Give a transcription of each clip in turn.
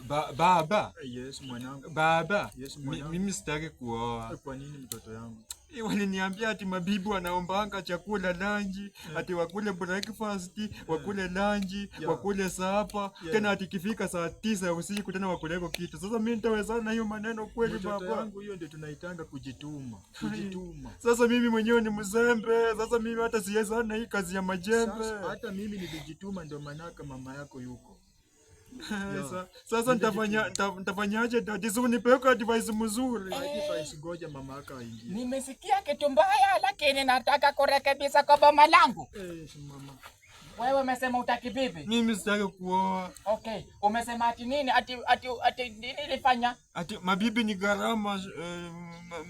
Baba. Yes, mwanangu. Baba. Yes, mwanangu. Mimi sitaki kuoa. Kwa nini mtoto yangu? Waliniambia ati mabibi wanaombanga chakula lanji, ati wakule breakfast, wakule lanji, wakule sapa, tena ati kifika saa 9 ya usiku tena wakuleko kitu. Sasa mimi nitawezana na hiyo maneno kweli baba? Mtoto yangu, hiyo ndio tunaitanga kujituma. Kujituma. Sasa mimi mwenyewe ni mzembe. Sasa mimi hata siwezana na hii kazi ya majembe. Sasa hata mimi nilijituma, ndio manaka mama yako yuko. Sasa nitafanyaje dadi? Si unipeleka advice mzuri. Advice goja mama yako aingie. Nimesikia kitu mbaya lakini nataka kurekebisha kwa boma langu. Mama. Wewe umesema utaki bibi? Mimi sitaki kuoa. Okay. Umesema ati nini? Ati nini ilifanya? Ati mabibi ni gharama.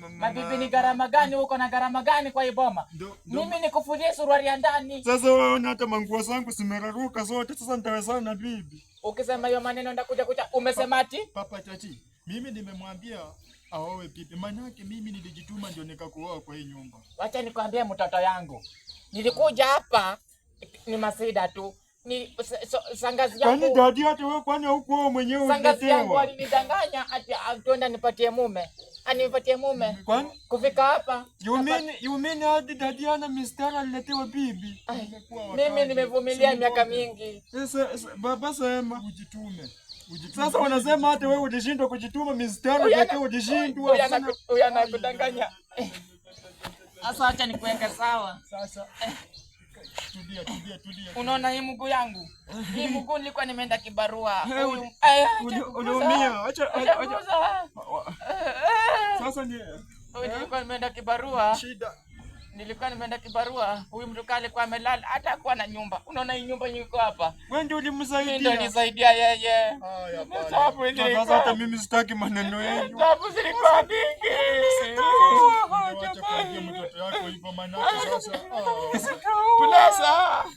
Mabibi ni gharama gani? Uko na gharama gani kwa hii boma? Mimi nikufulie suruali ya ndani. Sasa wewe hata manguo zangu zimeraruka zote. Sasa nitawezana na bibi? Ukisema hiyo maneno ndakuja kucha. Umesema ati? Papa Chachi, mimi nimemwambia aowe bibi. Manake mimi nilijituma ndio nikakuoa kwa hii nyumba. Wacha nikwambie mtoto yangu. Nilikuja hapa ni masida tu. Ni sangazi yangu. Kwani dadi hata wewe kwani huko mwenyewe unatewa? Sangazi yangu alinidanganya ati tuenda nipatie mume. Anipatie mume. Kwani kufika hapa? You mean hadi dadi ana mistara aliletewa bibi? Mimi nimevumilia miaka mingi. Baba sema ujitume. Sasa unasema hata wewe ulishindwa kujituma mistara yake ulishindwa. Huyu anakudanganya. Sasa acha nikuweke sawa. Sasa tulia. Unaona hii mguu yangu? Hii mguu nilikuwa nimeenda kibarua. Unaumia. Acha. Sasa nilikuwa nimeenda kibarua. Shida. Nilikuwa nimeenda kibarua. Huyu mtu kale kwa amelala hata hakuwa na nyumba. Unaona hii nyumba iko hapa? Wewe ndio ulimsaidia. Mimi ndio nilisaidia yeye. Sasa hata mimi sitaki maneno yenu. Sababu zilikuwa mingi. Mtoto yako hivyo manake sasa. Pulesa.